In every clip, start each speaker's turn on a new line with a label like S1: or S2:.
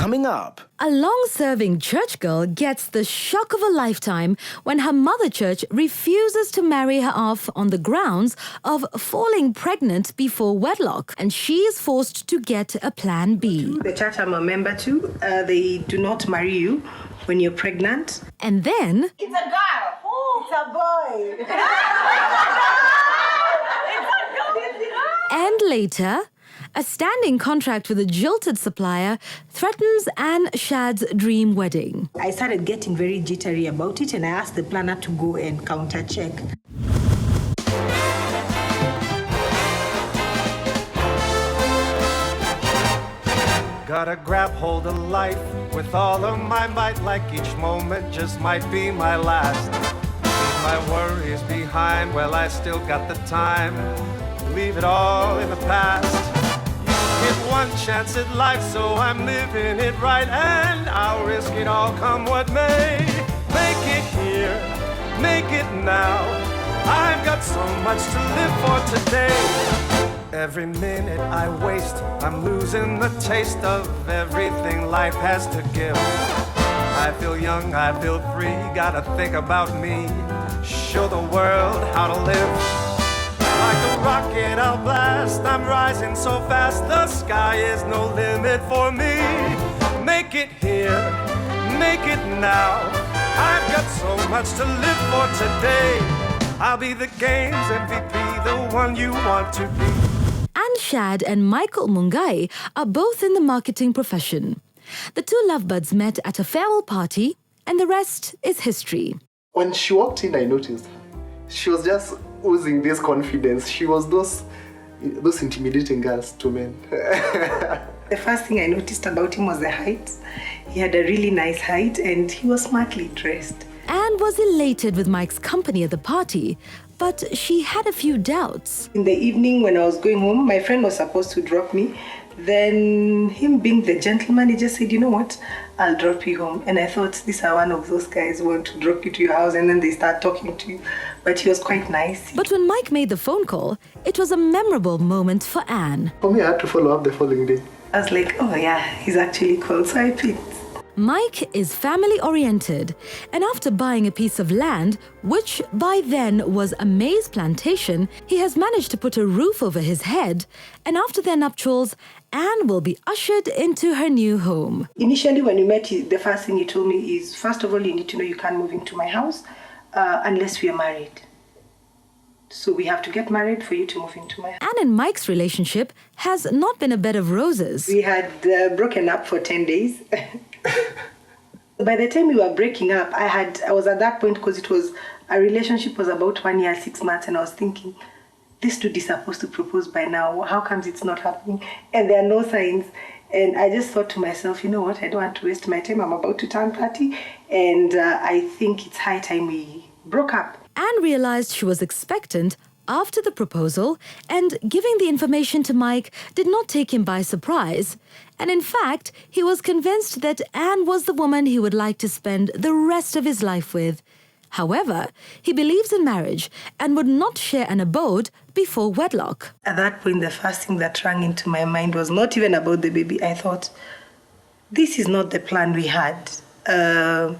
S1: coming up.
S2: A long-serving church girl gets the shock of a lifetime when her mother church refuses to marry her off on the grounds of falling pregnant before wedlock, and she is forced to get a plan B.
S3: The church I'm a member to, they do not marry you when you're pregnant.
S2: And then...
S3: It's a girl. Oh, it's a boy.
S2: And later... a standing contract with a jilted supplier threatens Anne Shad's dream wedding.
S3: I started getting very jittery about it, and I asked the planner to go and counter-check.
S4: Gotta grab hold of life with all of my might, like each moment just might be my last. Leave my worries behind, well, I still got the time. Leave it all in the past. Get one chance at life, so I'm living it right, and I'll risk it all, come what may. Make it here, make it now. I've got so much to live for today. Every minute I waste, I'm losing the taste of everything life has to give. I feel young, I feel free, gotta think about me. Show the world how to live. Like a rocket I'll blast, I'm rising so fast, the sky is no limit for me. Make it here, make it now. I've got so much to live for today. I'll be the game's MVP, the one you want to be.
S2: Anne Shad and Michael Mungai are both in the marketing profession. The two lovebirds met at a farewell party, and the rest is history.
S5: When she walked in, I noticed she was just oozing this confidence. She was those intimidating girls to men.
S3: The first thing I noticed about him was the height. He had a really nice height, and he was smartly dressed.
S2: Anne was elated with Mike's company at the party, but she had a few doubts.
S3: In the evening when I was going home, my friend was supposed to drop me. Then him being the gentleman, he just said, you know what, I'll drop you home. And I thought, these are one of those guys who want to drop you to your house and then they start talking to you. But he was quite nice.
S2: But when Mike made the phone call, it was a memorable moment for Anne.
S5: For me, I had to follow up the following day.
S3: I was like, oh yeah, he's actually cool, so I picked.
S2: Mike is family-oriented, and after buying a piece of land, which by then was a maize plantation, he has managed to put a roof over his head, and after their nuptials, Anne will be ushered into her new home.
S3: Initially, when we met, the first thing he told me is, first of all, you need to know you can't move into my house unless we are married. So we have to get married for you to move into my house.
S2: Anne and Mike's relationship has not been a bed of roses.
S3: We had broken up for 10 days. By the time we were breaking up, I was at that point, because our relationship was about 1 year, 6 months, and I was thinking, this dude is supposed to propose by now. How comes it's not happening? And there are no signs. And I just thought to myself, you know what, I don't want to waste my time. I'm about to turn 30, and I think it's high time we broke up.
S2: Anne realized she was expectant after the proposal, and giving the information to Mike did not take him by surprise. And in fact, he was convinced that Anne was the woman he would like to spend the rest of his life with. However, he believes in marriage and would not share an abode before wedlock.
S3: At that point, the first thing that rang into my mind was not even about the baby. I thought, this is not the plan we had. How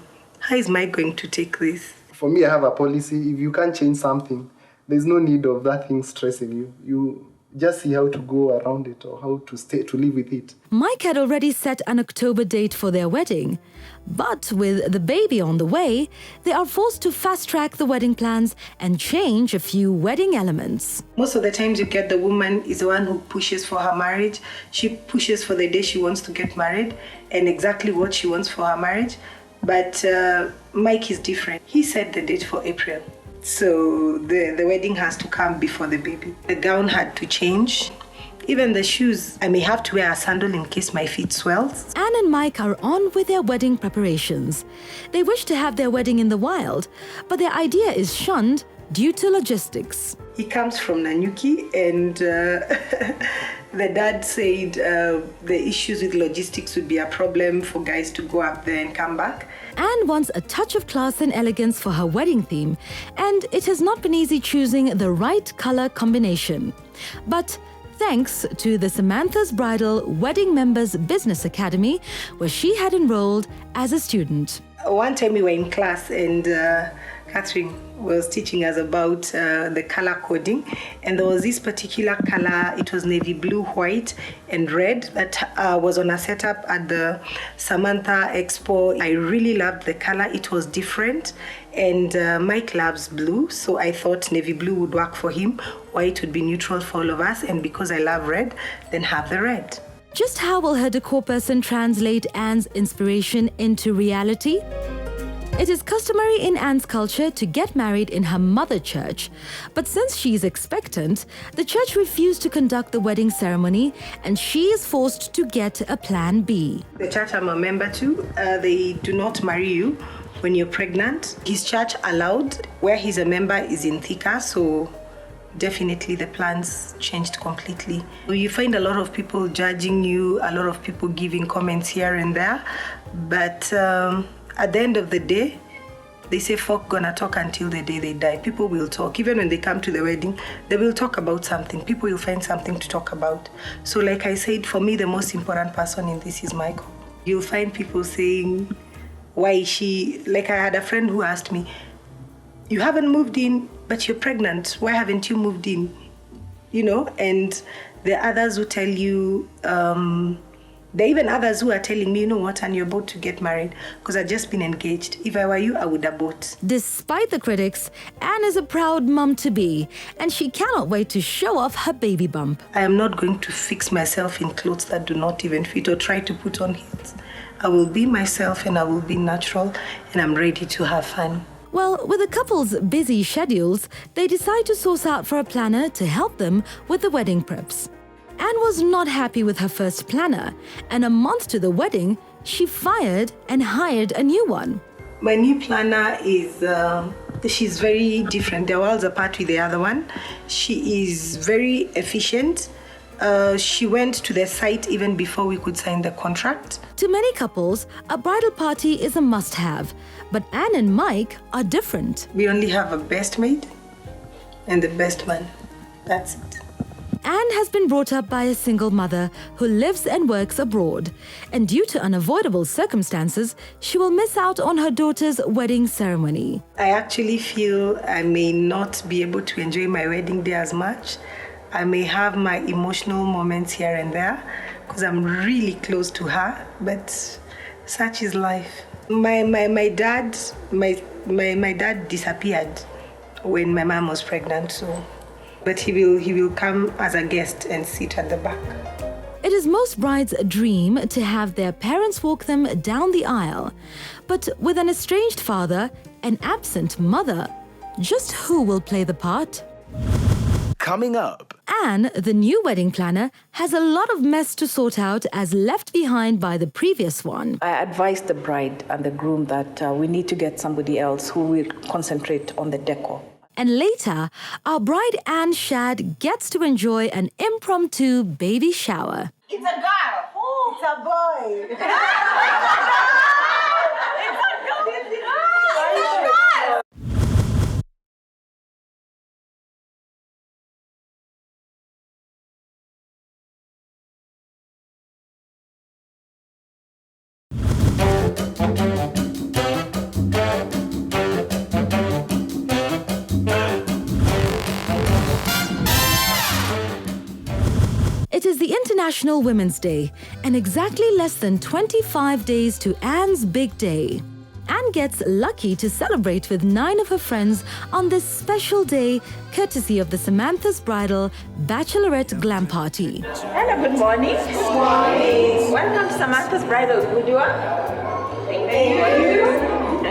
S3: is Mike going to take this?
S5: For me, I have a policy. If you can't change something, there's no need of that thing stressing you. You just see how to go around it or how to live with it.
S2: Mike had already set an October date for their wedding. But with the baby on the way, they are forced to fast-track the wedding plans and change a few wedding elements.
S3: Most of the times you get the woman is the one who pushes for her marriage. She pushes for the day she wants to get married and exactly what she wants for her marriage. But Mike is different. He set the date for April. So the wedding has to come before the baby. The gown had to change. Even the shoes, I may have to wear a sandal in case my feet swells.
S2: Anne and Mike are on with their wedding preparations. They wish to have their wedding in the wild, but their idea is shunned due to logistics.
S3: He comes from Nanyuki, and the dad said the issues with logistics would be a problem for guys to go up there and come back.
S2: Anne wants a touch of class and elegance for her wedding theme, and it has not been easy choosing the right color combination. But thanks to the Samantha's Bridal Wedding Members Business Academy, where she had enrolled as a student.
S3: One time we were in class and Catherine was teaching us about the color coding, and there was this particular color. It was navy blue, white, and red that was on a setup at the Samantha Expo. I really loved the color. It was different, and Mike loves blue, so I thought navy blue would work for him, white would be neutral for all of us, and because I love red, then have the red.
S2: Just how will her decor person translate Anne's inspiration into reality? It is customary in Anne's culture to get married in her mother church, but since she is expectant, the church refused to conduct the wedding ceremony and she is forced to get a plan B.
S3: The church I'm a member to, they do not marry you when you're pregnant. His church allowed, where he's a member is in Thika, so definitely the plans changed completely. You find a lot of people judging you, a lot of people giving comments here and there, but at the end of the day, they say folk gonna talk until the day they die. People will talk. Even when they come to the wedding, they will talk about something. People will find something to talk about. So like I said, for me, the most important person in this is Michael. You'll find people saying, why is she, like I had a friend who asked me, you haven't moved in, but you're pregnant. Why haven't you moved in? You know, and there are others who tell you, there are even others who are telling me, you know what, and you're about to get married because I've just been engaged. If I were you, I would abort.
S2: Despite the critics, Anne is a proud mum-to-be and she cannot wait to show off her baby bump.
S3: I am not going to fix myself in clothes that do not even fit or try to put on heels. I will be myself and I will be natural and I'm ready to have fun.
S2: Well, with the couple's busy schedules, they decide to source out for a planner to help them with the wedding preps. Anne was not happy with her first planner, and a month to the wedding, she fired and hired a new one.
S3: My new planner is, she's very different. They're worlds apart with the other one. She is very efficient. She went to the site even before we could sign the contract.
S2: To many couples, a bridal party is a must-have, but Anne and Mike are different.
S3: We only have a best maid and the best man. That's it.
S2: Anne has been brought up by a single mother who lives and works abroad, and due to unavoidable circumstances, she will miss out on her daughter's wedding ceremony.
S3: I actually feel I may not be able to enjoy my wedding day as much. I may have my emotional moments here and there because I'm really close to her, but such is life. My dad disappeared when my mom was pregnant, so. But he will come as a guest and sit at the back.
S2: It is most brides' dream to have their parents walk them down the aisle. But with an estranged father, an absent mother, just who will play the part?
S1: Coming up.
S2: Anne, the new wedding planner, has a lot of mess to sort out as left behind by the previous one.
S6: I advised the bride and the groom that we need to get somebody else who will concentrate on the decor.
S2: And later, our bride Anne Shad gets to enjoy an impromptu baby shower.
S3: It's a girl. Oh, it's a boy. It's a girl.
S2: It is the International Women's Day, and exactly less than 25 days to Anne's big day. Anne gets lucky to celebrate with 9 of her friends on this special day, courtesy of the Samantha's Bridal Bachelorette Glam Party.
S7: Hello, good morning. Good morning. Welcome to Samantha's Bridal Boudoir. Thank you.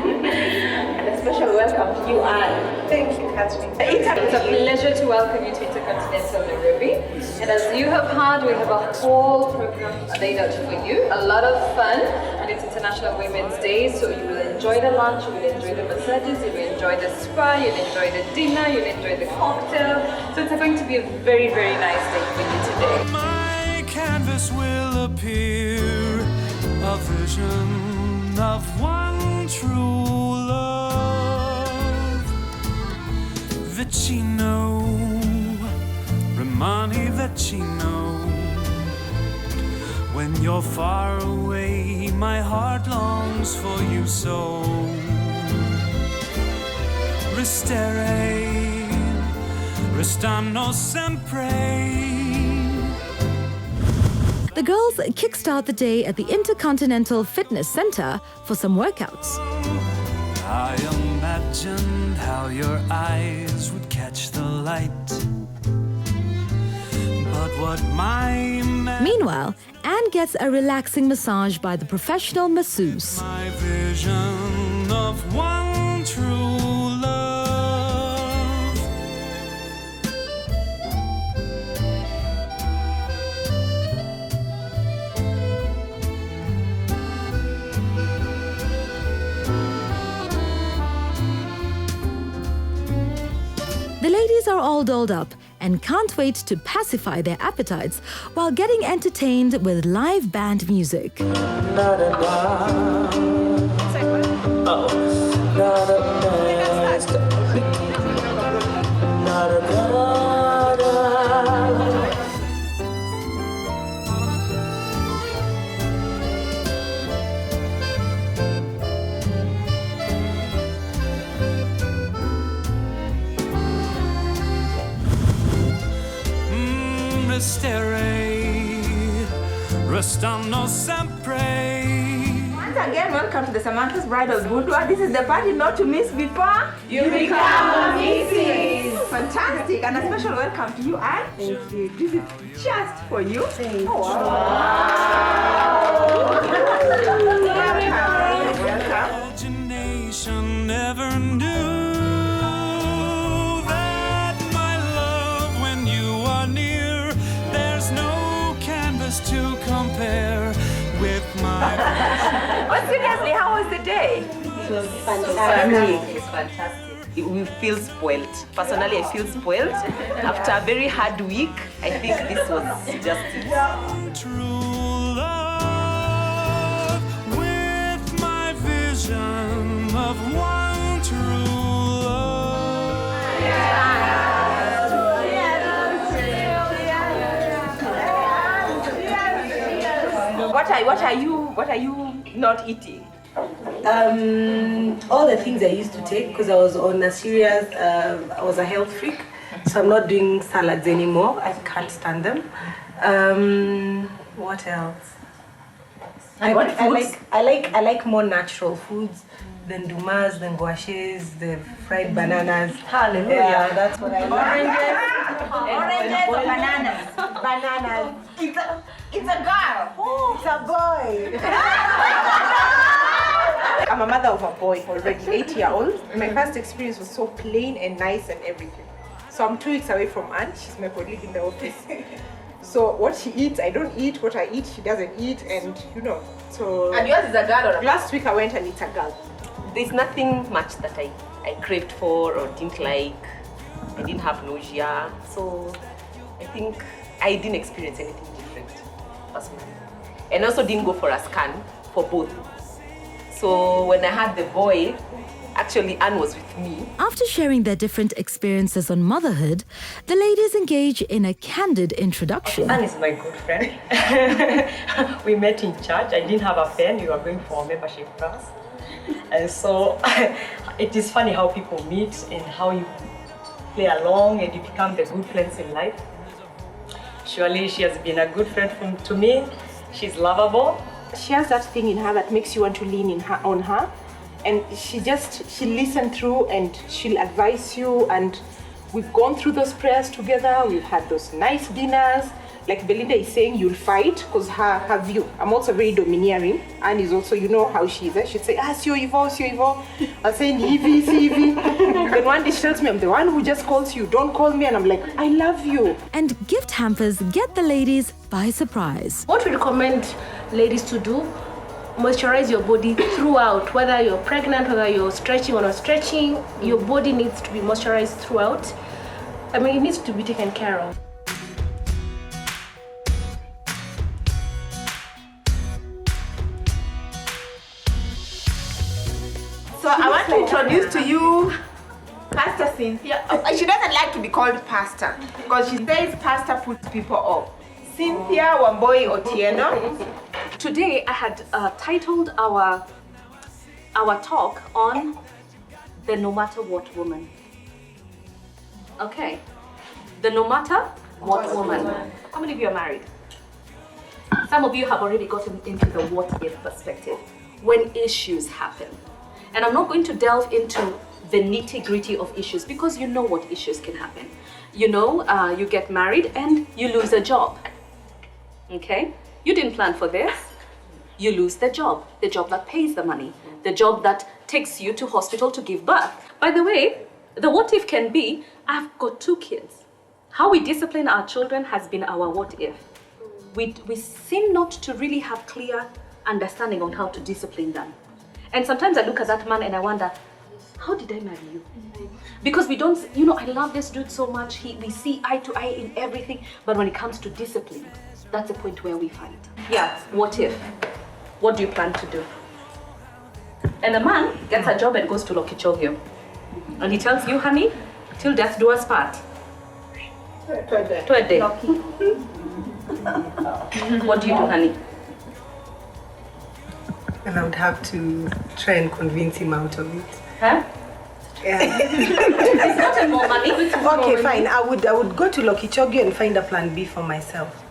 S7: And a special welcome to you, Anne.
S3: Thank you, Catherine.
S7: It's a pleasure to welcome you to Intercontinental Nairobi. And as you have heard, we have a whole program laid out for you. A lot of fun, and it's International Women's Day, so you will enjoy the lunch, you will enjoy the massages, you will enjoy the spa, you'll enjoy the dinner, you'll enjoy the cocktail. So it's going to be a very, very nice day for you today.
S4: My canvas will appear, a vision of one true love. Vicino,
S8: mani vicino. When you're far away, my heart longs for you so. Restere, restano sempre.
S2: The girls kickstart the day at the Intercontinental Fitness Center for some workouts.
S8: I imagined how your eyes would catch the light. But what my
S2: Meanwhile, Anne gets a relaxing massage by the professional masseuse.
S8: my vision of one true love.
S2: The ladies are all dolled up and can't wait to pacify their appetites while getting entertained with live band music.
S8: Restere, restano sempre.
S9: Once again, welcome to the Samantha's Bridal Boudoir. This is the party not to miss before
S7: You become Mrs.
S9: Fantastic, and a special welcome to you, Anne. Thank you. This is just for you. Thank you. Wow. Welcome.
S8: Imagination never knew that my love, when you are near, there's no canvas to compare with my.
S9: But seriously, how was the day?
S3: It was
S9: It's fantastic. We feel spoiled. Personally, I feel spoiled. After a very hard week, I think this was just it.
S8: True love with my vision of one true love. What are you not eating?
S3: All the things I used to take because I was on a serious, I was a health freak, so I'm not doing salads anymore. I can't stand them. What else? I like more natural foods than dumas, than gouaches, the fried bananas.
S9: Hallelujah.
S3: Yeah, that's what I like.
S9: Oranges or bananas?
S3: Bananas.
S9: It's a girl.
S3: It's a boy.
S10: I'm a mother of a boy already, 8-year-old. My first experience was so plain and nice and everything. So I'm 2 weeks away from Anne. She's my colleague in the office. So what she eats, I don't eat. What I eat, she doesn't eat, and so.
S9: And yours is a girl or a
S10: Last week I went and it's a girl.
S11: There's nothing much that I craved for or didn't like. I didn't have nausea. So I think I didn't experience anything different personally. And also didn't go for a scan for both. So when I had the boy, actually Anne was with me.
S2: After sharing their different experiences on motherhood, the ladies engage in a candid introduction.
S12: Anne is my good friend. We met in church. I didn't have a pen. We were going for a membership class. And so it is funny how people meet and how you play along and you become the good friends in life. Surely she has been a good friend to me. She's lovable.
S10: She has that thing in her that makes you want to lean on her. And she'll listen through and she'll advise you, and we've gone through those prayers together, we've had those nice dinners. Like Belinda is saying, you'll fight because her view. I'm also very domineering, and is also, you know how she is. She'd say, sio hivyo. I'll say, hivi, si hivi. Then one day she tells me, I'm the one who just calls you, don't call me. And I'm like, I love you.
S2: And gift hampers get the ladies by surprise.
S13: What we recommend ladies to do, moisturize your body throughout. Whether you're pregnant, whether you're stretching or not stretching, your body needs to be moisturized throughout. I mean, it needs to be taken care of.
S9: So I want to introduce to you Pastor Cynthia. She doesn't like to be called pastor because she says pastor puts people off. Cynthia Wamboi Otieno.
S14: Today I had titled our talk on the no matter what woman. Okay, the no matter what woman. How many of you are married? Some of you have already gotten into the what if perspective when issues happen. And I'm not going to delve into the nitty-gritty of issues because you know what issues can happen. You know, you get married and you lose a job. Okay? You didn't plan for this. You lose the job that pays the money, the job that takes you to hospital to give birth. By the way, the what if can be, I've got 2 kids. How we discipline our children has been our what if. We seem not to really have clear understanding on how to discipline them. And sometimes I look at that man and I wonder, how did I marry you? Because we don't, you know, I love this dude so much. We see eye to eye in everything. But when it comes to discipline, that's the point where we fight. Yeah, what if? What do you plan to do? And a man gets a job and goes to Lokichogyo. And he tells you, honey, till death do us part. To a day. What do you do, honey?
S3: And I would have to try and convince him out of it.
S14: Huh?
S3: Yeah.
S14: It's not more money.
S3: Okay, fine. I would go to Lokichogyo and find a plan B for myself.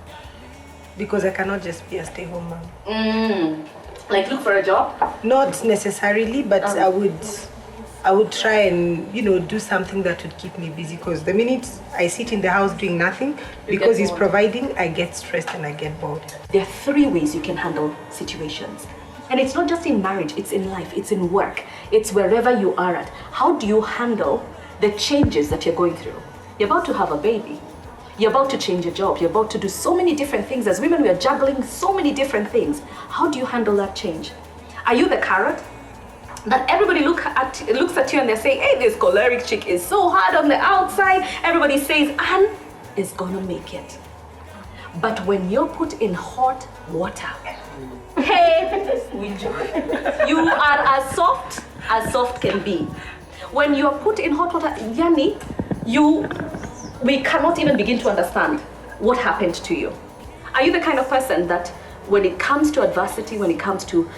S3: Because I cannot just be a stay-home mom.
S14: Like look for a job?
S3: Not necessarily, but I would try and, you know, do something that would keep me busy. Because the minute I sit in the house doing nothing, because he's providing, I get stressed and I get bored.
S14: There are 3 ways you can handle situations. And it's not just in marriage, it's in life, it's in work, it's wherever you are at. How do you handle the changes that you're going through? You're about to have a baby. You're about to change a job. You're about to do so many different things. As women, we are juggling so many different things. How do you handle that change? Are you the carrot that everybody looks at you and they say, hey, this choleric chick is so hard on the outside. Everybody says, Anne is gonna make it. But when you're put in hot water, hey, you are as soft can be. When you are put in hot water, Yani, we cannot even begin to understand what happened to you. Are you the kind of person that when it comes to adversity, when it comes to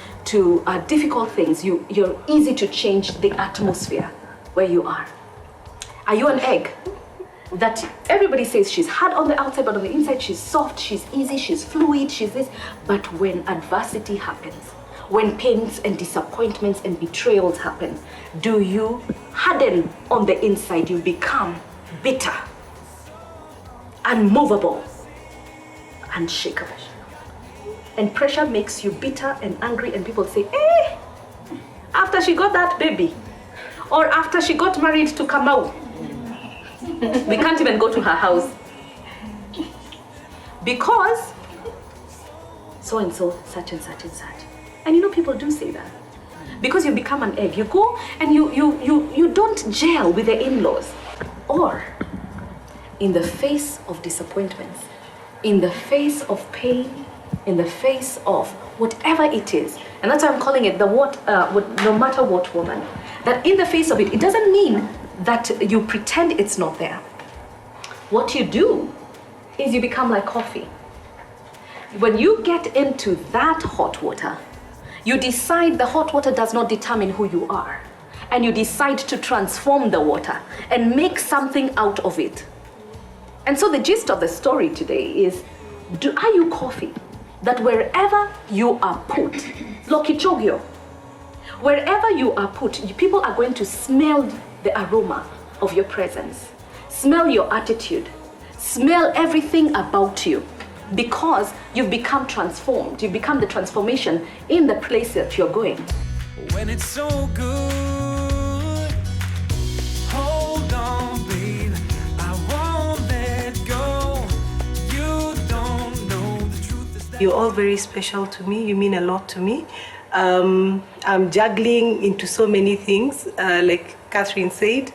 S14: difficult things, you're easy to change the atmosphere where you are? Are you an egg that everybody says she's hard on the outside, but on the inside she's soft, she's easy, she's fluid, she's this. But when adversity happens, when pains and disappointments and betrayals happen, do you harden on the inside? You become bitter, unmovable, unshakable. And pressure makes you bitter and angry, and people say, eh, after she got that baby, or after she got married to Kamau, we can't even go to her house because so-and-so, such and such and such. And you know, people do say that. Because you become an egg, you go and you don't gel with the in-laws. Or in the face of disappointments, in the face of pain, in the face of whatever it is, and that's why I'm calling it the no matter what woman, that in the face of it, it doesn't mean that you pretend it's not there. What you do is you become like coffee. When you get into that hot water, you decide the hot water does not determine who you are. And you decide to transform the water and make something out of it. And so the gist of the story today is, are you coffee that wherever you are put, Lokichogyo, wherever you are put, people are going to smell the aroma of your presence, smell your attitude, smell everything about you, because you've become transformed. You've become the transformation in the place that you're going.
S8: When it's so good, hold on, babe, I won't let go. You don't know the truth.
S3: You're all very special to me. You mean a lot to me. I'm juggling into so many things, like Catherine said.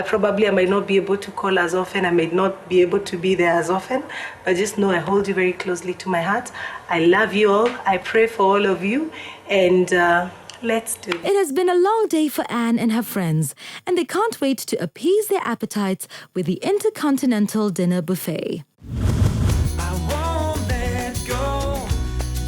S3: Probably I might not be able to call as often, I might not be able to be there as often, but just know I hold you very closely to my heart. I love you all, I pray for all of you, and Let's do it.
S2: It has been a long day for Anne and her friends, and they can't wait to appease their appetites with the Intercontinental Dinner Buffet.
S8: I won't let go.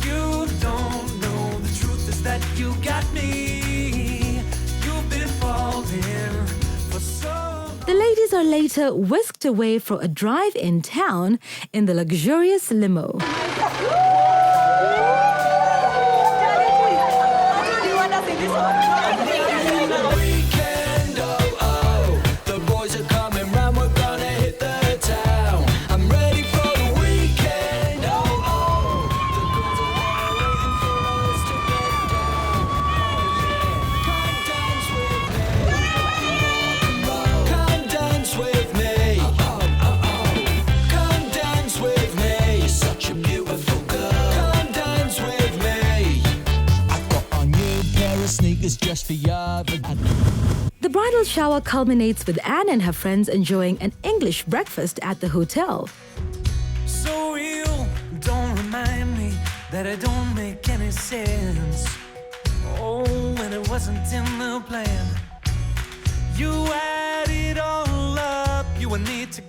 S8: You don't know the truth is that you got me. You've been falling for so long.
S2: The ladies are later whisked away for a drive in town in the luxurious limo.
S15: Just for you.
S2: The bridal shower culminates with Anne and her friends enjoying an English breakfast at the hotel.
S8: So real, don't remind me that I don't make any sense. Oh, when it wasn't in the plan. You add it all up. You will need to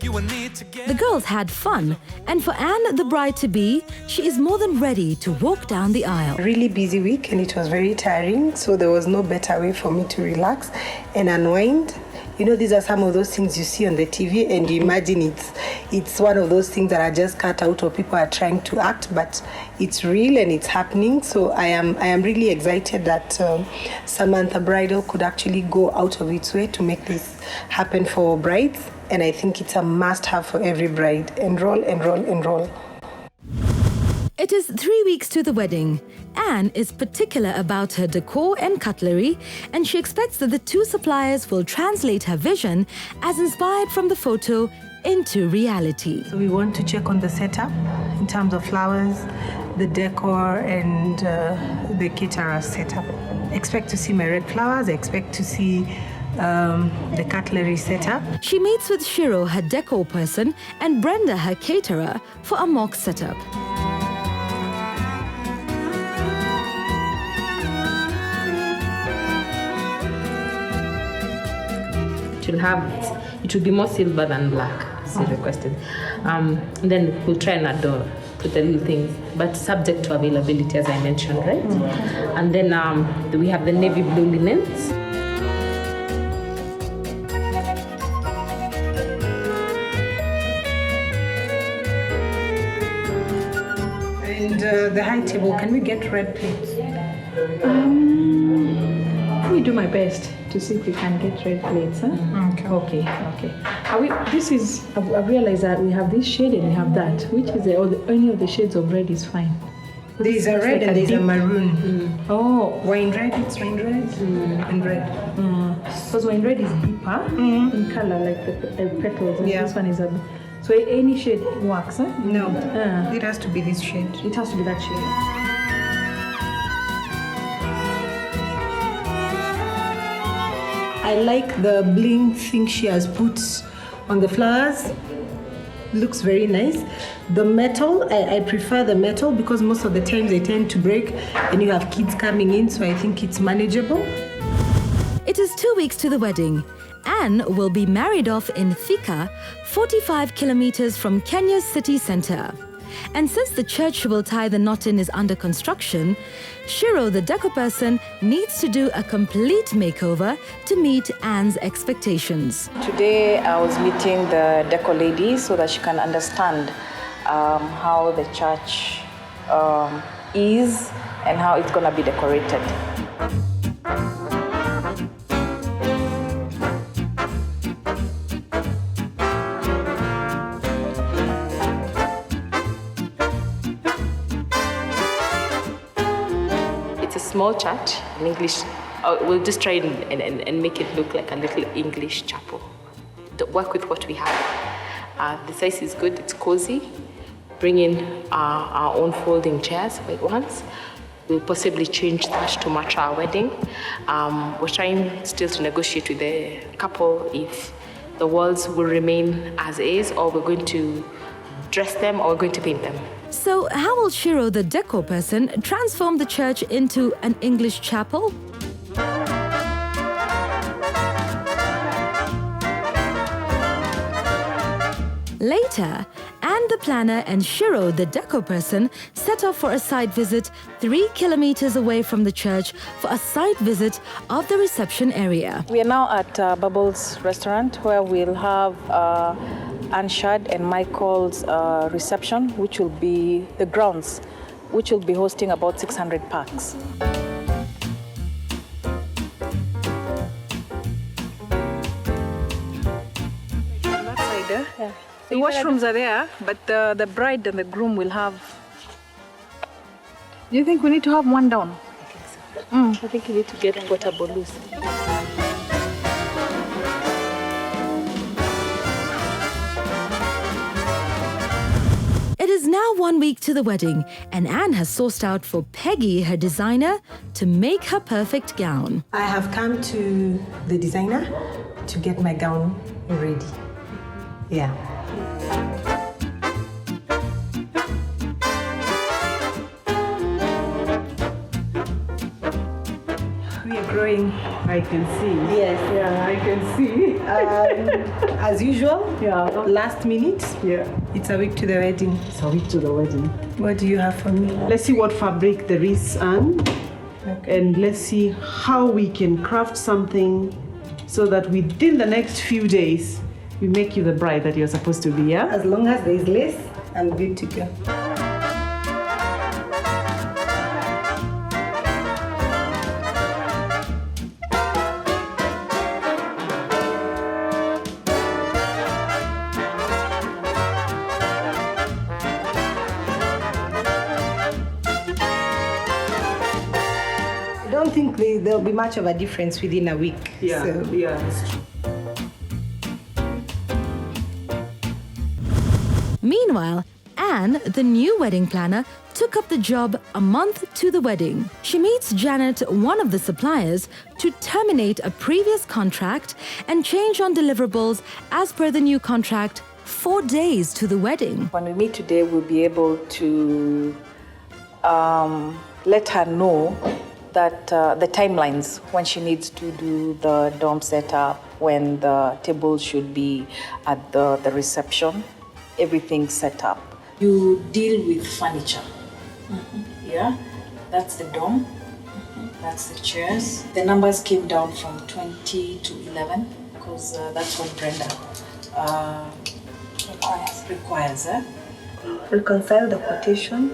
S8: get.
S2: The girls had fun, and for Anne, the bride-to-be, she is more than ready to walk down the aisle.
S3: Really busy week, and it was very tiring, so there was no better way for me to relax and unwind. You know, these are some of those things you see on the TV, and you imagine it's one of those things that are just cut out or people are trying to act, but it's real and it's happening. So I am really excited that Samantha Bridal could actually go out of its way to make this happen for brides, and I think it's a must-have for every bride. Enroll, enroll, enroll.
S2: It is 3 weeks to the wedding. Anne is particular about her decor and cutlery, and she expects that the two suppliers will translate her vision as inspired from the photo into reality.
S3: So we want to check on the setup in terms of flowers, the decor, and the caterer setup. Expect to see my red flowers. I expect to see the cutlery setup.
S2: She meets with Shiro, her decor person, and Brenda, her caterer, for a mock setup.
S16: It will be more silver than black, as you requested. Then we'll try and put the little things, but subject to availability, as I mentioned, right? And then we have the navy blue linens.
S3: And the high table, can we get red plates?
S10: Let me do my best to see if we can get red plates. Huh? Okay. I realized that we have this shade and we have that. Which is any of the shades of red is fine.
S3: There's a red and there's a maroon.
S10: Oh,
S3: wine red, it's wine red and red.
S10: Because wine red is deeper in color, like the petals. And this one is so any shade works, huh?
S3: No, it has to be this shade.
S10: It has to be that shade.
S3: I like the bling thing she has put on the flowers. Looks very nice. The metal, I prefer the metal because most of the times they tend to break and you have kids coming in, so I think it's manageable.
S2: It is 2 weeks to the wedding. Anne will be married off in Thika, 45 kilometers from Kenya's city center. And since the church she will tie the knot in is under construction, Shiro, the decor person, needs to do a complete makeover to meet Anne's expectations.
S6: Today I was meeting the decor lady so that she can understand how the church is and how it's going to be decorated.
S11: Small church in English. We'll just try and make it look like a little English chapel. Work with what we have. The size is good, it's cozy. Bring in our own folding chairs, white ones. We'll possibly change that to match our wedding. We're trying still to negotiate with the couple if the walls will remain as is, or we're going to dress them, or we're going to paint them.
S2: So how will Shiro, the decor person, transform the church into an English chapel? Later, Anne the planner and Shiro, the deco person, set off for a site visit 3 kilometers away from the church for a site visit of the reception area.
S6: We are now at Bubbles restaurant where we'll have Anshad and Michael's reception, which will be the grounds, which will be hosting about 600 packs. That side there? Yeah. The washrooms are there, but the bride and the groom will have... Do you think we need to have one down?
S14: I think so. I think you need to get portable loose.
S2: It is now 1 week to the wedding, and Anne has sourced out for Peggy, her designer, to make her perfect gown.
S3: I have come to the designer to get my gown ready. Yeah. We are growing.
S17: I can see.
S3: Yes.
S17: Yeah, I can see.
S3: As usual.
S17: Yeah.
S3: Last minute.
S17: Yeah.
S3: It's a week to the wedding.
S17: It's a week to the wedding.
S3: What do you have for me?
S17: Let's see what fabric there is, Anne. Okay. And let's see how we can craft something so that within the next few days, we make you the bride that you're supposed to be, yeah?
S3: As long as there is lace, I'm good to go. I don't think there'll be much of a difference within a week.
S17: Yeah,
S3: so.
S17: yeah, it's true.
S2: Meanwhile, Anne, the new wedding planner, took up the job a month to the wedding. She meets Janet, one of the suppliers, to terminate a previous contract and change on deliverables as per the new contract 4 days to the wedding.
S6: When we meet today, we'll be able to let her know that the timelines, when she needs to do the dorm setup, when the table should be at the reception, everything set up. You deal with furniture. Yeah, that's the dorm. That's the chairs. The numbers came down from 20 to 11 because that's what Brenda requires.
S3: Reconcile the quotation.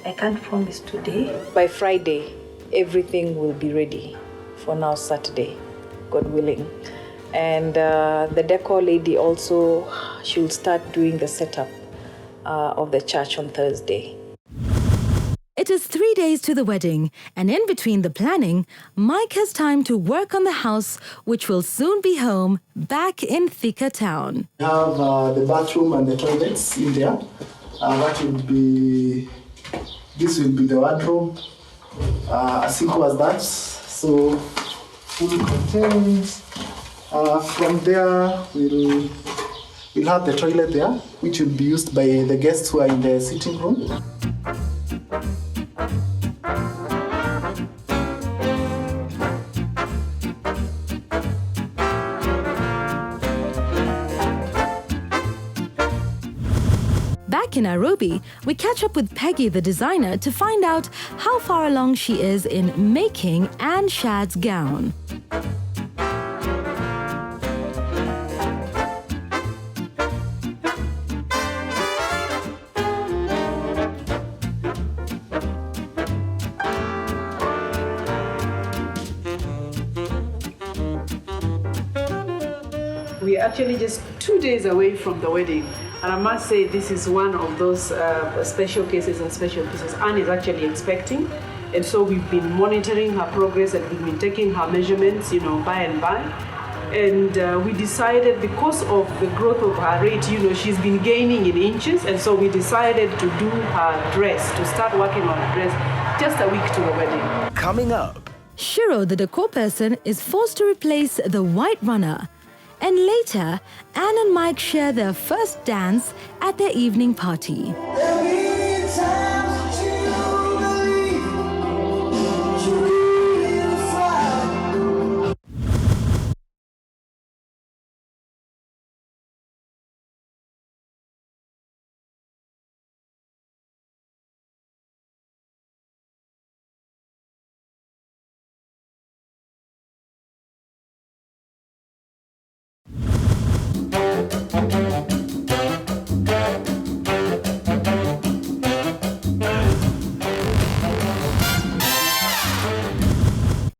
S3: I can't promise today.
S6: By Friday, everything will be ready for now Saturday, God willing. And the decor lady also, she'll start doing the setup of the church on Thursday.
S2: It is 3 days to the wedding, and in between the planning, Mike has time to work on the house, which will soon be home back in Thika town.
S5: We have the bathroom and the toilets in there. This will be the wardrobe, as simple as that. So full contains. From there, we'll have the toilet there, which will be used by the guests who are in the sitting room.
S2: Back in Nairobi, we catch up with Peggy, the designer, to find out how far along she is in making Anne Shad's gown.
S17: We're actually just 2 days away from the wedding. And I must say this is one of those special cases and special pieces. Anne is actually expecting. And so we've been monitoring her progress and we've been taking her measurements, by and by. And we decided because of the growth of her rate, she's been gaining in inches. And so we decided to do her dress, to start working on her dress just a week to the wedding.
S1: Coming up.
S2: Shiro, the decor person, is forced to replace the white runner. And later, Anne and Mike share their first dance at their evening party.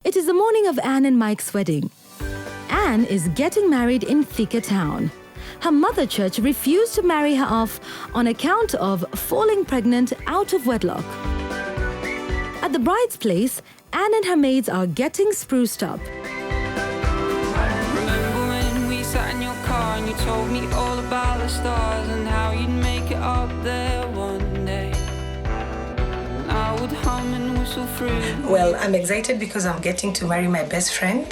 S2: It is the morning of Anne and Mike's wedding. Anne is getting married in Thika town. Her mother church refused to marry her off on account of falling pregnant out of wedlock. At the bride's place, Anne and her maids are getting spruced up.
S8: Remember when we sat in your car and you told me all about the stars and how you'd make it up there one day. And I would hum and whistle through.
S3: Well, I'm excited because I'm getting to marry my best friend.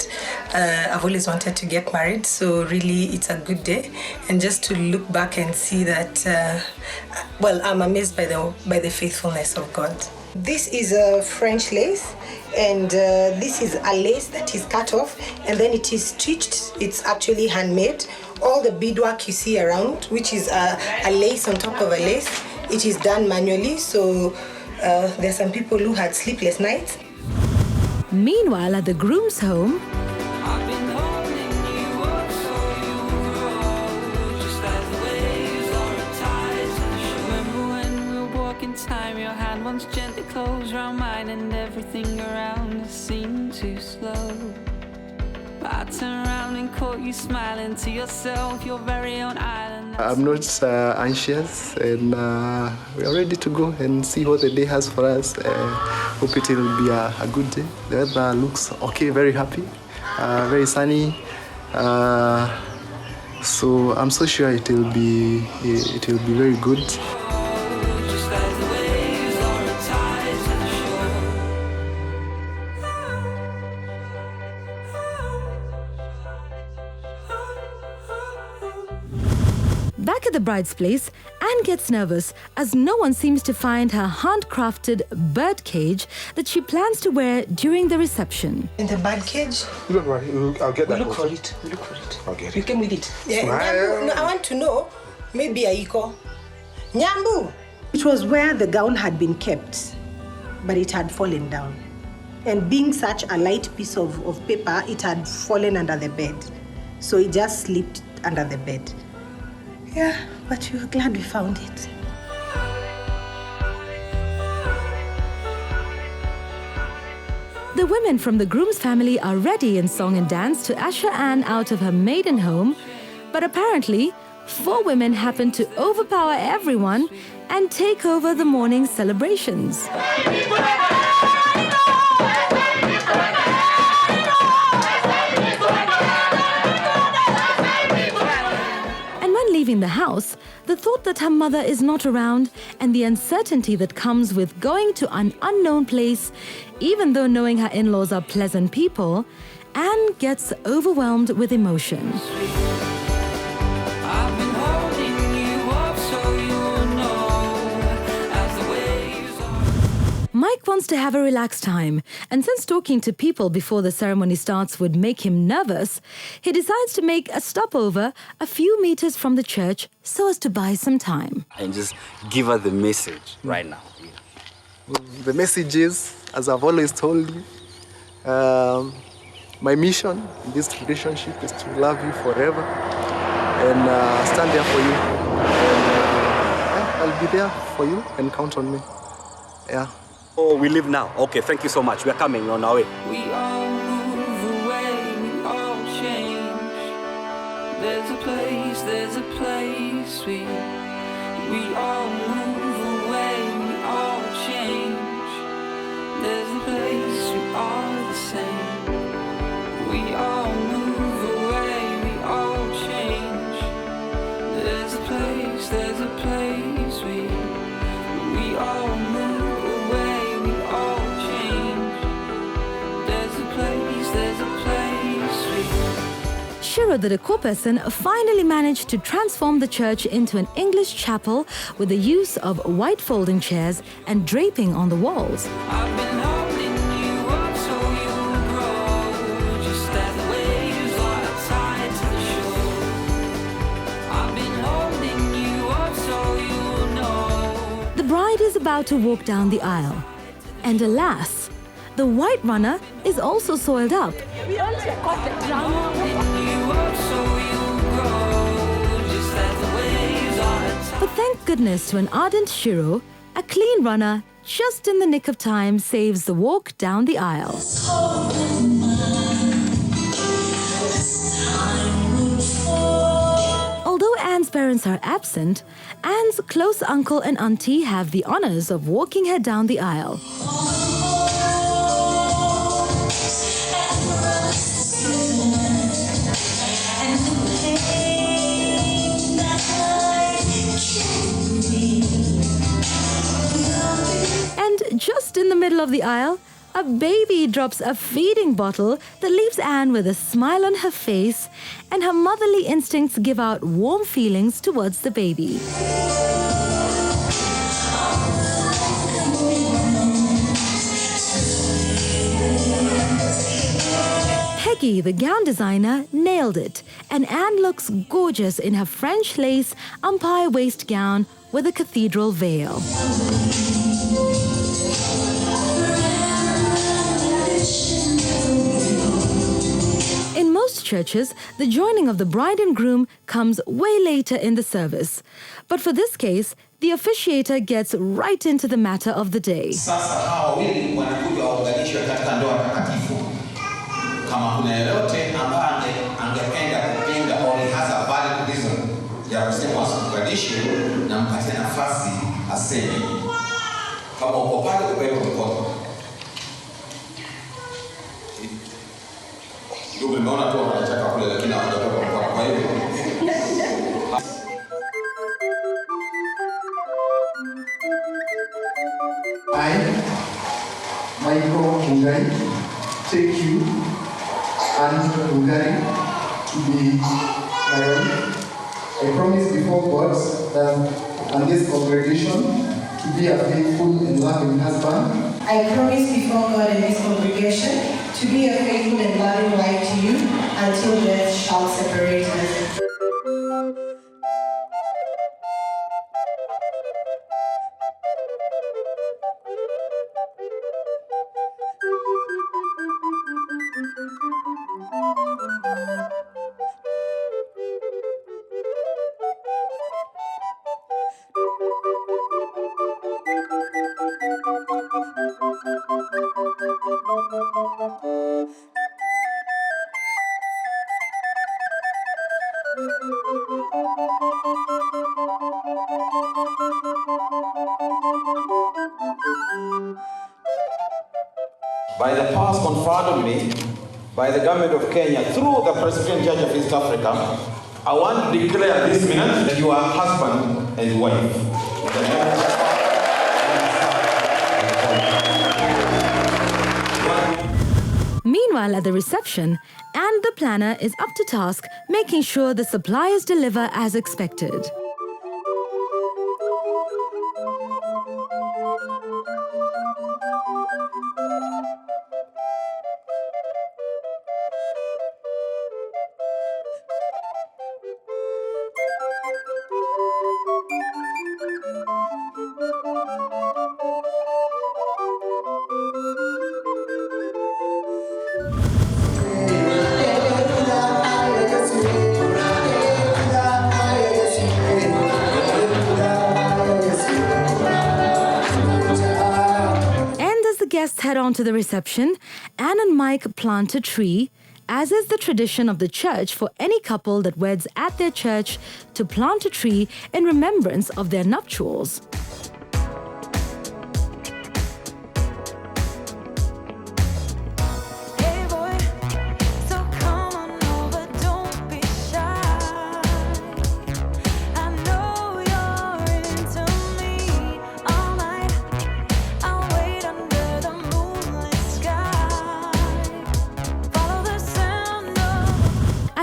S3: I've always wanted to get married, so really it's a good day. And just to look back and see that, well, I'm amazed by the faithfulness of God. This is a French lace, and this is a lace that is cut off, and then it is stitched. It's actually handmade. All the beadwork you see around, which is a lace on top of a lace, it is done manually, so there's some people who had sleepless nights.
S2: Meanwhile, at the groom's home,
S8: time your hand once gently closed around mine and everything around us seemed too slow. I turned around and caught you smiling to yourself, your very own island.
S5: I'm not anxious, and we are ready to go and see what the day has for us. Hope it will be a good day. The weather looks okay, very happy, very sunny. So I'm so sure it will be very good.
S2: Back at the bride's place, Anne gets nervous as no one seems to find her handcrafted bird cage that she plans to wear during the reception.
S3: In the bird cage?
S18: Don't worry, I'll get that.
S3: We look for it.
S18: I'll get it.
S3: You came with it. Yeah,
S18: Smile.
S3: no, I want to know, maybe Aiko. Nyambu! It was where the gown had been kept, but it had fallen down. And being such a light piece of paper, it had fallen under the bed. So it just slipped under the bed. Yeah, but we're glad we found it.
S2: The women from the groom's family are ready in song and dance to usher Anne out of her maiden home, but apparently, 4 women happen to overpower everyone and take over the morning celebrations. Leaving the house, the thought that her mother is not around and the uncertainty that comes with going to an unknown place, even though knowing her in-laws are pleasant people, Anne gets overwhelmed with emotion. Mike wants to have a relaxed time, and since talking to people before the ceremony starts would make him nervous, he decides to make a stopover a few meters from the church so as to buy some time.
S19: And just give her the message right now.
S5: The message is, as I've always told you, my mission in this relationship is to love you forever and stand there for you. And I'll be there for you and count on me. Yeah.
S19: Oh, we leave now. Okay, thank you so much. We are coming on our way.
S8: We all move away, we all change. There's a place we all move away, we all change. There's a place we are the same. We all move away, we all change. There's a place we all move away, we all change. There's a place we...
S2: Shiro, the decor person, finally managed to transform the church into an English chapel with the use of white folding chairs and draping on the walls. The bride is about to walk down the aisle. And alas, the white runner is also soiled up. But thank goodness to an ardent Shiro, a clean runner just in the nick of time saves the walk down the aisle. Although Anne's parents are absent, Anne's close uncle and auntie have the honors of walking her down the aisle. And just in the middle of the aisle, a baby drops a feeding bottle that leaves Anne with a smile on her face, and her motherly instincts give out warm feelings towards the baby. Peggy, the gown designer, nailed it, and Anne looks gorgeous in her French lace umpire waist gown with a cathedral veil. In most churches, the joining of the bride and groom comes way later in the service. But for this case, the officiator gets right into the matter of the day.
S20: Sasa hawa wawili wanakuja waunganishwe katika ndoa takatifu. Kama kuna yeyote ambaye angependa kupinga au hasa valid reason ya kusema wasiunganishwe, na mpatie nafasi aseme. Kama uko pale upewe mkono. Ndugu, nimeona tu wanataka kule lakini hawajapewa mkono. Kwa hivyo
S5: I, Michael Ungari, take you and Ungari to be my wife. I promise before God that and this congregation to be a faithful and loving husband.
S3: I promise before God and this congregation to be a faithful and loving wife to you until death shall separate us.
S20: by the powers conferred on me by the government of Kenya through the Presbyterian Church of East Africa, I want to declare this minute that you are husband and wife.
S2: Meanwhile, at the reception, Anne the planner is up to task making sure the suppliers deliver as expected. Guests head on to the reception, Anne and Mike plant a tree, as is the tradition of the church for any couple that weds at their church to plant a tree in remembrance of their nuptials.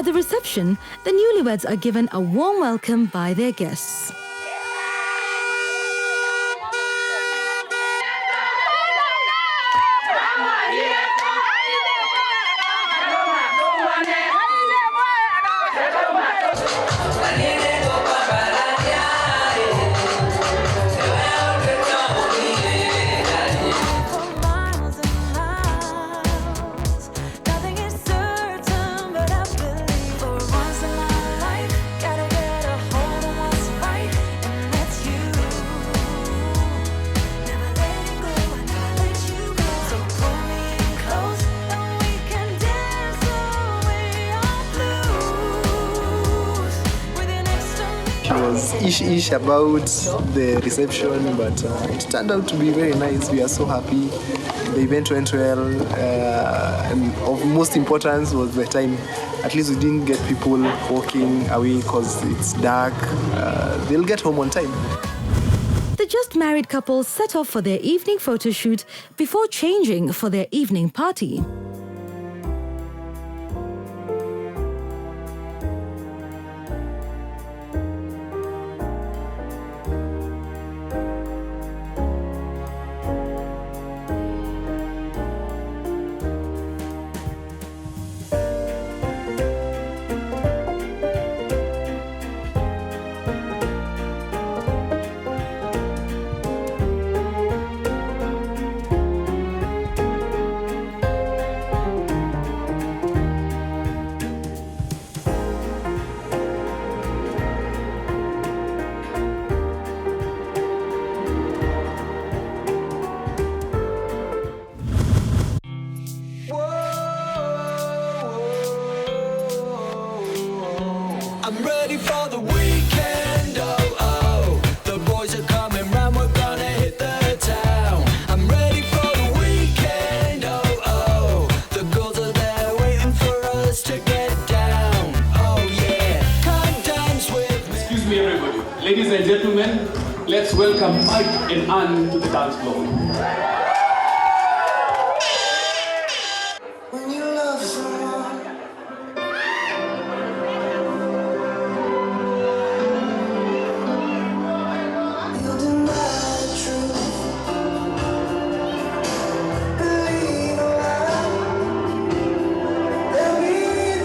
S2: At the reception, the newlyweds are given a warm welcome by their guests.
S5: Ish about the reception, but it turned out to be very nice. We are so happy. The event went well, and of most importance was the time. At least we didn't get people walking away because it's dark. They'll get home on time.
S2: The just married couple set off for their evening photo shoot before changing for their evening party.
S8: I'm ready for the weekend, oh, oh. The boys are coming round, we're gonna hit the town. I'm ready for the weekend, oh, oh. The girls are there waiting for us to get down, oh yeah. Come dance with me.
S19: Excuse me everybody. Ladies and gentlemen, let's welcome Mike and Anne to the dance floor.
S8: When you love someone, you'll deny the truth. Believe a lie. There'll be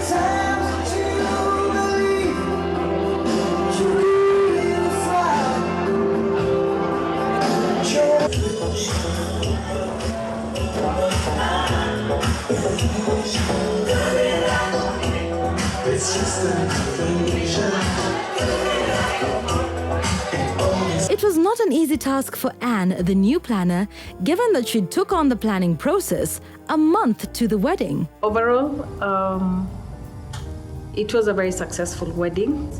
S8: times that you believe you really fly.
S2: It was not an easy task for Anne, the new planner, given that she took on the planning process a month to the wedding.
S6: Overall, it was a very successful wedding.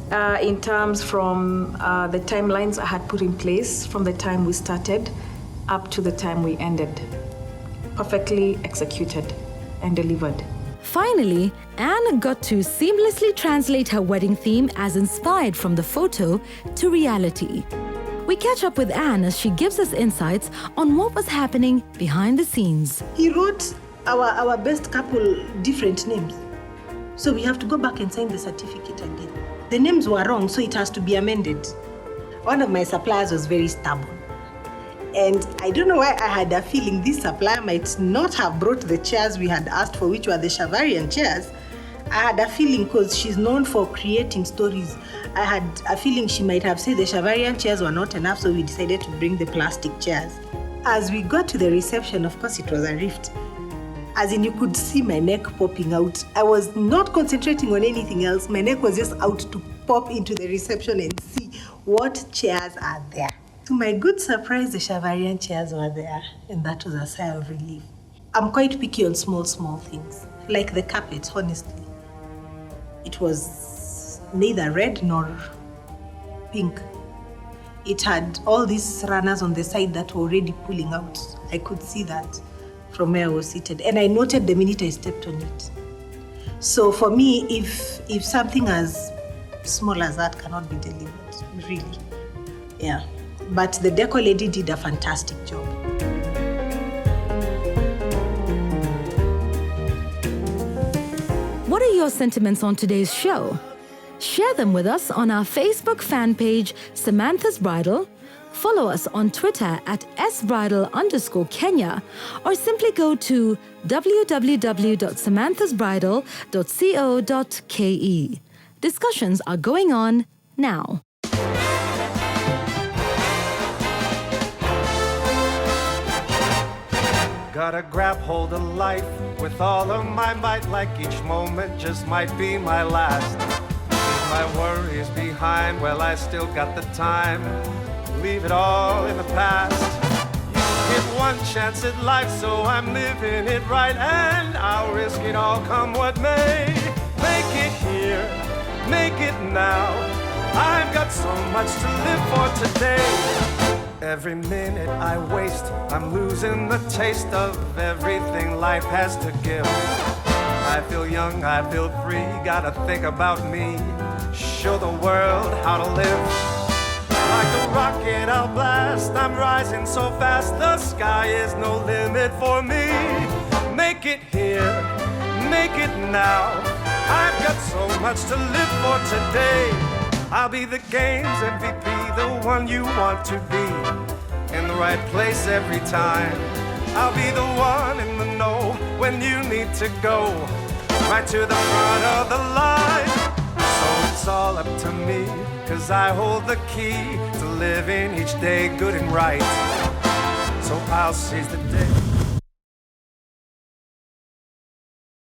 S6: In terms from the timelines I had put in place from the time we started up to the time we ended. Perfectly executed and delivered.
S2: Finally, Anne got to seamlessly translate her wedding theme as inspired from the photo to reality. We catch up with Anne as she gives us insights on what was happening behind the scenes.
S3: He wrote our best couple different names. So we have to go back and sign the certificate again. The names were wrong, so it has to be amended. One of my suppliers was very stubborn. And I don't know why I had a feeling this supplier might not have brought the chairs we had asked for, which were the Shavarian chairs. I had a feeling because she's known for creating stories. I had a feeling she might have said the Shavarian chairs were not enough, so we decided to bring the plastic chairs. As we got to the reception, of course, it was a rift. As in, you could see my neck popping out. I was not concentrating on anything else. My neck was just out to pop into the reception and see what chairs are there. To my good surprise, the Shavarian chairs were there, and that was a sigh of relief. I'm quite picky on small things, like the carpet, honestly. It was neither red nor pink. It had all these runners on the side that were already pulling out. I could see that from where I was seated, and I noted the minute I stepped on it. So for me, if something as small as that cannot be delivered, really, yeah. But the decor lady did a fantastic job.
S2: What are your sentiments on today's show? Share them with us on our Facebook fan page, Samantha's Bridal. Follow us on Twitter at sbridal_Kenya, or simply go to www.samanthasbridal.co.ke. Discussions are going on now.
S4: Gotta grab hold of life with all of my might, like each moment just might be my last. Leave my worries behind, well, I still got the time. Leave it all in the past. You get one chance at life, so I'm living it right, and I'll risk it all come what may. Make it here, make it now. I've got so much to live for today. Every minute I waste, I'm losing the taste of everything life has to give. I feel young, I feel free, gotta think about me. Show the world how to live. Like a rocket I'll blast, I'm rising so fast, the sky is no limit for me. Make it here, make it now. I've got so much to live for today. I'll be the game's MVP, the one you want to be. In the right place every time. I'll be the one in the know when you need to go. Right to the front of the line. So it's all up to me, 'cause I hold the key to living each day good and right. So I'll seize the day.